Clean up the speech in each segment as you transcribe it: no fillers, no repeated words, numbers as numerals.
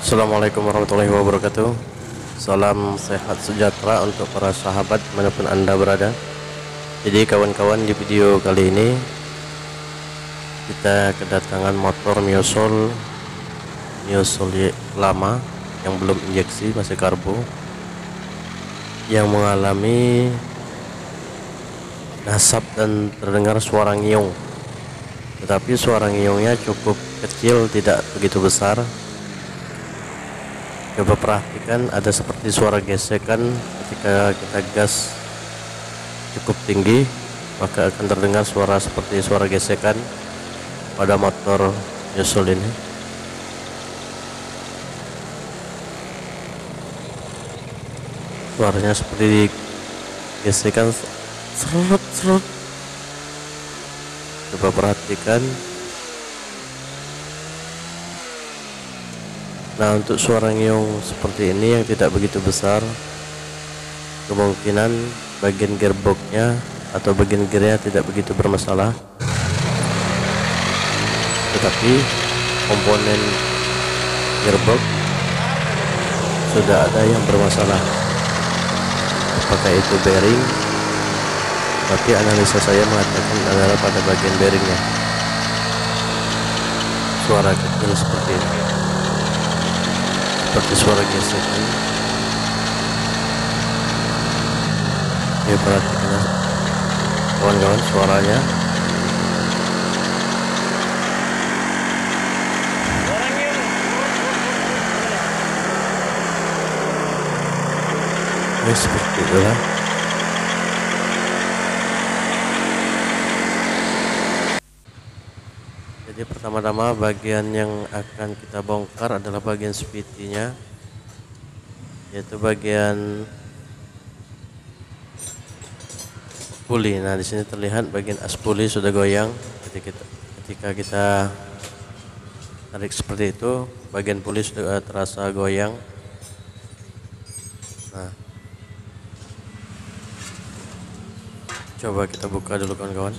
Assalamualaikum warahmatullahi wabarakatuh. Salam sehat sejahtera untuk para sahabat dimanapun Anda berada. Jadi kawan-kawan, di video kali ini kita kedatangan motor Miosol lama yang belum injeksi, masih karbo, yang mengalami nasab dan terdengar suara ngiung. Tetapi suara ngiungnya cukup kecil, tidak begitu besar. Coba perhatikan, ada seperti suara gesekan ketika kita gas cukup tinggi, maka akan terdengar suara seperti suara gesekan pada motor Miosol ini. Suaranya seperti gesekan serut. Coba perhatikan. Nah, untuk suara ngiung seperti ini yang tidak begitu besar, kemungkinan bagian gearboxnya atau bagian gearnya tidak begitu bermasalah, tetapi komponen gearbox sudah ada yang bermasalah. Apakah itu bearing? Tapi analisa saya mengatakan adalah pada bagian bearingnya. Suara kecil seperti ini, seperti suara gesekan. Ya, perhatikan kawan-kawan suaranya. Ya, seperti itulah. Jadi pertama-tama bagian yang akan kita bongkar adalah bagian spiti-nya, yaitu bagian puli. Nah, di sini terlihat bagian aspuli sudah goyang. Ketika kita tarik seperti itu, bagian puli sudah terasa goyang. Nah, coba kita buka dulu kawan-kawan.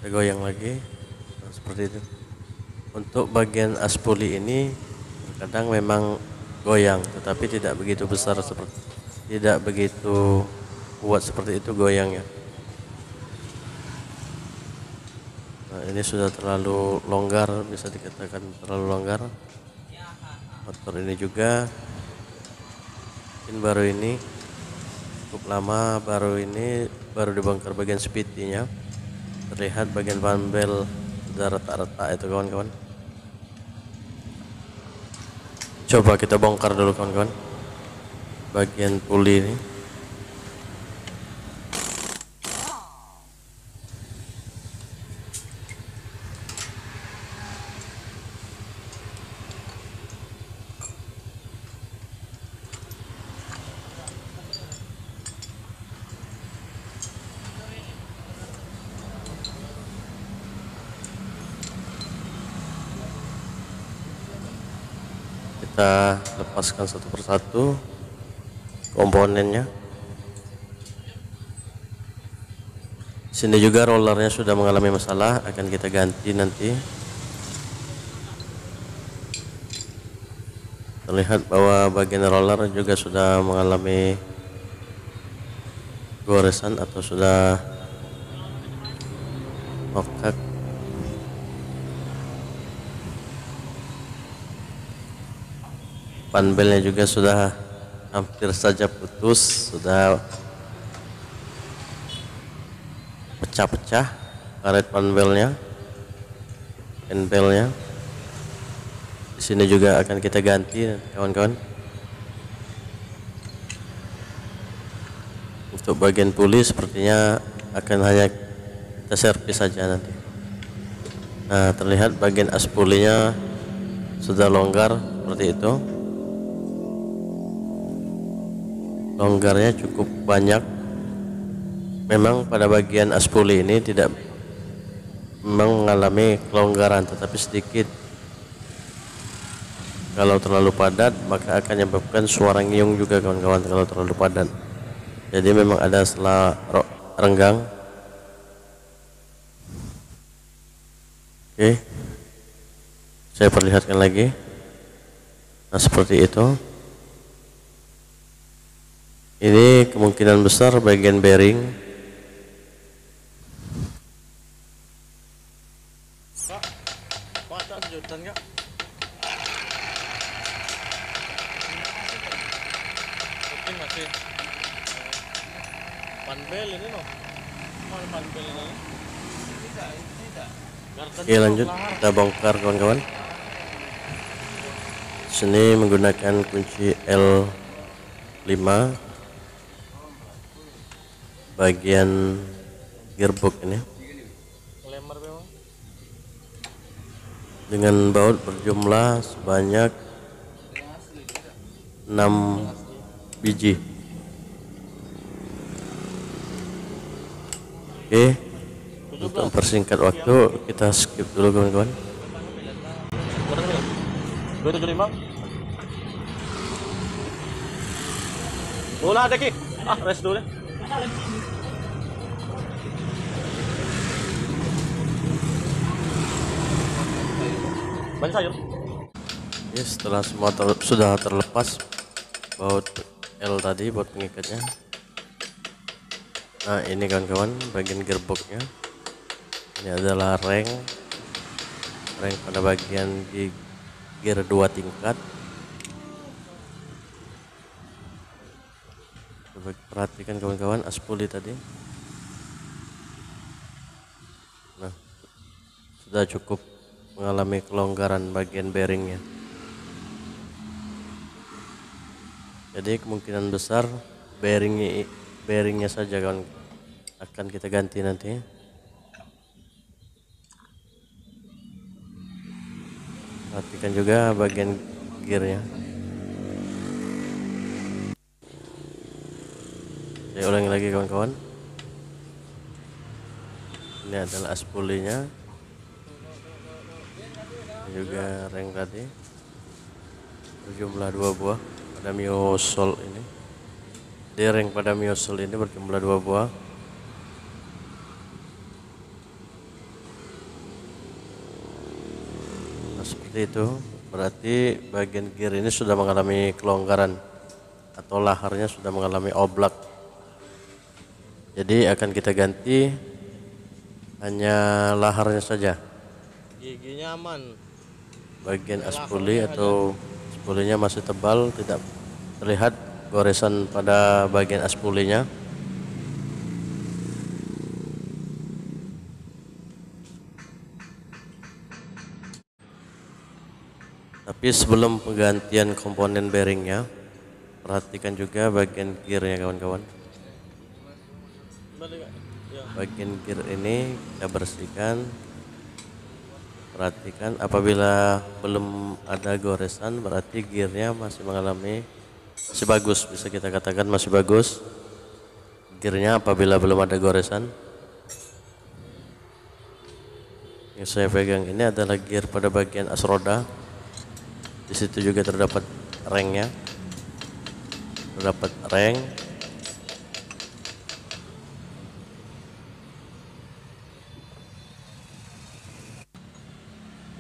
Goyang lagi. Nah, seperti itu. Untuk bagian aspuli ini kadang memang goyang, tetapi tidak begitu besar, tidak begitu kuat seperti itu goyangnya. Nah, ini sudah terlalu longgar, bisa dikatakan terlalu longgar. Motor ini juga mungkin baru ini cukup lama, baru dibongkar bagian spiti-nya. Terlihat bagian panbel sudah retak-retak itu kawan-kawan. Coba kita bongkar dulu kawan-kawan bagian puli ini. Kita lepaskan satu persatu komponennya. Sini juga rollernya sudah mengalami masalah, akan kita ganti nanti. Terlihat bahwa bagian roller juga sudah mengalami goresan atau sudah mokak. Panbelnya juga sudah hampir saja putus, sudah pecah-pecah karet panbelnya, penbelnya. Di sini juga akan kita ganti kawan-kawan. Untuk bagian puli sepertinya akan hanya kita servis saja nanti. Nah, terlihat bagian aspulinya sudah longgar seperti itu. Longgarnya cukup banyak. Memang pada bagian aspuli ini tidak mengalami kelonggaran, tetapi sedikit. Kalau terlalu padat maka akan menyebabkan suara ngiung juga kawan-kawan kalau terlalu padat. Jadi memang ada setelah renggang Oke, saya perlihatkan lagi. Nah, seperti itu. Ini kemungkinan besar bagian bearing. Oke, lanjut kita bongkar kawan-kawan. Sini menggunakan kunci L5 bagian gearbox ini dengan baut berjumlah sebanyak 6 biji. Oke, untuk mempersingkat waktu kita skip dulu kawan-kawan. 275. Bola ada ki. Rest dulu deh. Banyak sayur. Ya, setelah semua sudah terlepas baut L tadi, baut pengikatnya. Nah, ini kawan-kawan bagian gearboxnya. Ini adalah reng pada bagian di gear 2 tingkat. Coba perhatikan kawan-kawan aspuli tadi. Nah, sudah cukup mengalami kelonggaran bagian bearingnya. Jadi kemungkinan besar bearingnya saja kan akan kita ganti nanti. Perhatikan juga bagian gearnya. Saya ulangi lagi kawan-kawan. Ini adalah aspulinya. Ini juga reng tadi berjumlah 2 buah pada miosol ini. Di reng pada miosol ini berjumlah 2 buah. Nah, seperti itu. Berarti bagian gear ini sudah mengalami kelonggaran atau laharnya sudah mengalami oblak. Jadi akan kita ganti hanya laharnya saja. Giginya aman. Bagian aspuli atau aspulinya masih tebal, tidak terlihat goresan pada bagian aspulinya. Tapi sebelum penggantian komponen bearingnya, perhatikan juga bagian gearnya kawan-kawan. Bagian gear ini kita bersihkan. Perhatikan apabila belum ada goresan berarti gearnya masih bagus, bisa kita katakan masih bagus. Gearnya apabila belum ada goresan. Yang saya pegang ini adalah gear pada bagian as roda. Di situ juga terdapat rengnya. Terdapat reng.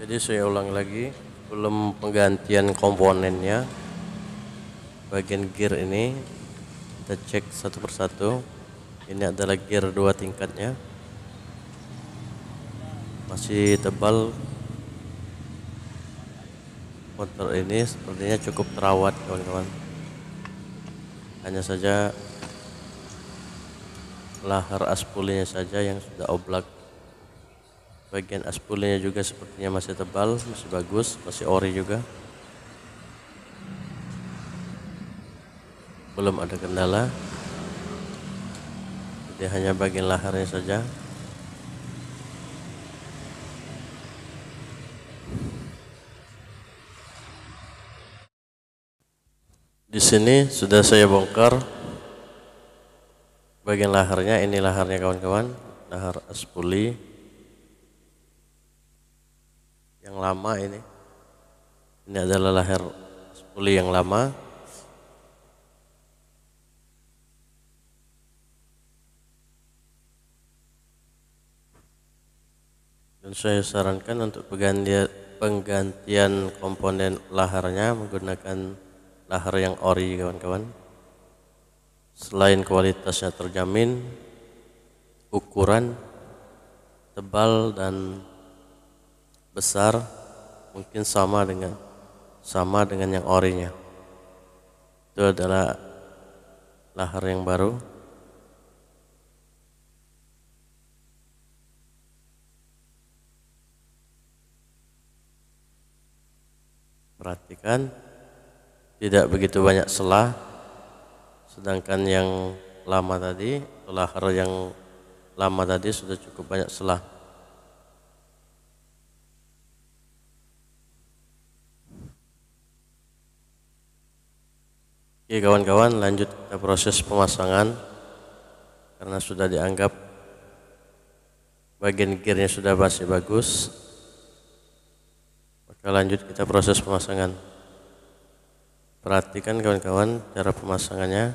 Jadi saya ulang lagi, belum penggantian komponennya. Bagian gear ini kita cek satu persatu. Ini adalah gear 2 tingkatnya. Masih tebal. Motor ini sepertinya cukup terawat kawan-kawan. Hanya saja lahar aspulinya saja yang sudah oblak. Bagian aspulinya juga sepertinya masih tebal, masih bagus, masih ori juga. Belum ada kendala. Jadi hanya bagian laharnya saja. Di sini sudah saya bongkar bagian laharnya. Ini laharnya kawan-kawan, lahar aspuli yang lama ini. Ini adalah lahar aspuli yang lama. Dan saya sarankan untuk penggantian komponen laharnya menggunakan lahar yang ori kawan-kawan. Selain kualitasnya terjamin, ukuran, tebal dan besar mungkin sama dengan yang orinya. Itu adalah lahar yang baru. Perhatikan, tidak begitu banyak selah, sedangkan yang lama tadi, lahar yang lama tadi sudah cukup banyak selah. Oke kawan-kawan, lanjut kita proses pemasangan. Karena sudah dianggap bagian gearnya sudah masih bagus, maka lanjut kita proses pemasangan. Perhatikan kawan-kawan cara pemasangannya.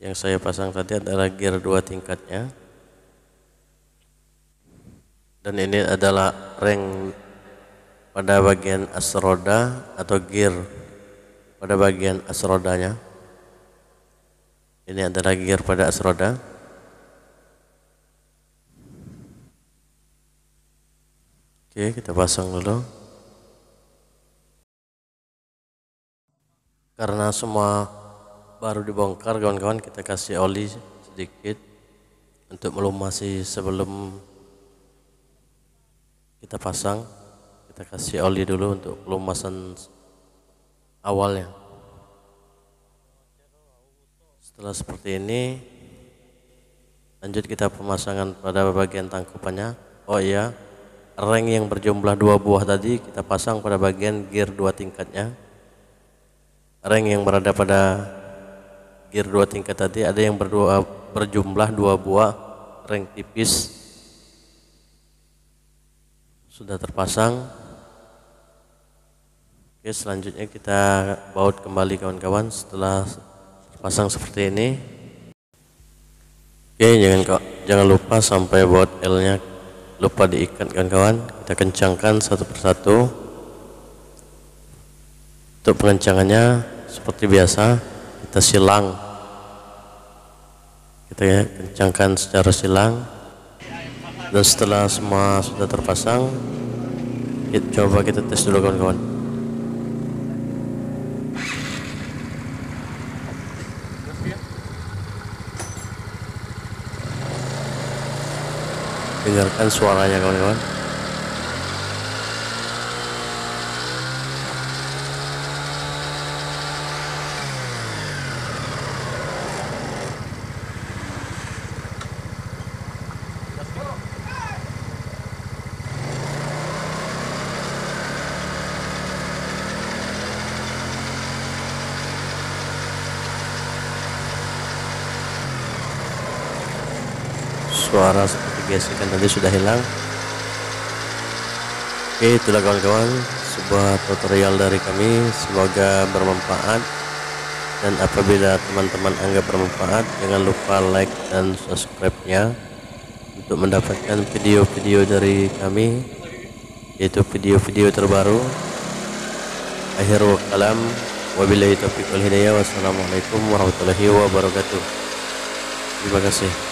Yang saya pasang tadi adalah gear 2 tingkatnya, dan ini adalah reng pada bagian as roda atau gear pada bagian as rodanya. Ini adalah gear pada as roda. Oke, kita pasang dulu. Karena semua baru dibongkar kawan-kawan, kita kasih oli sedikit untuk melumasi sebelum kita pasang. Kita kasih oli dulu untuk pelumasan awalnya. Setelah seperti ini, lanjut kita pemasangan pada bagian tangkupannya. Oh iya, reng yang berjumlah 2 buah tadi kita pasang pada bagian gear 2 tingkatnya. Reng yang berada pada gear 2 tingkat tadi ada yang berjumlah 2 buah reng tipis, sudah terpasang. Oke, selanjutnya kita baut kembali kawan-kawan setelah terpasang seperti ini. Oke, jangan lupa sampai baut L-nya lupa diikat kawan-kawan. Kita kencangkan satu persatu. Untuk pengencangannya seperti biasa, kita silang. Kita kencangkan secara silang. Dan setelah semua sudah terpasang, coba kita tes dulu kawan-kawan. Dengarkan suaranya kawan-kawan. Suara seperti gesekan tadi sudah hilang. Oke, itulah kawan-kawan sebuah tutorial dari kami, semoga bermanfaat. Dan apabila teman-teman anggap bermanfaat, jangan lupa like dan subscribe-nya untuk mendapatkan video-video dari kami, yaitu video-video terbaru. Akhirul kalam, wabillahi taufiq wal hidayah, wassalamualaikum warahmatullahi wabarakatuh. Terima kasih.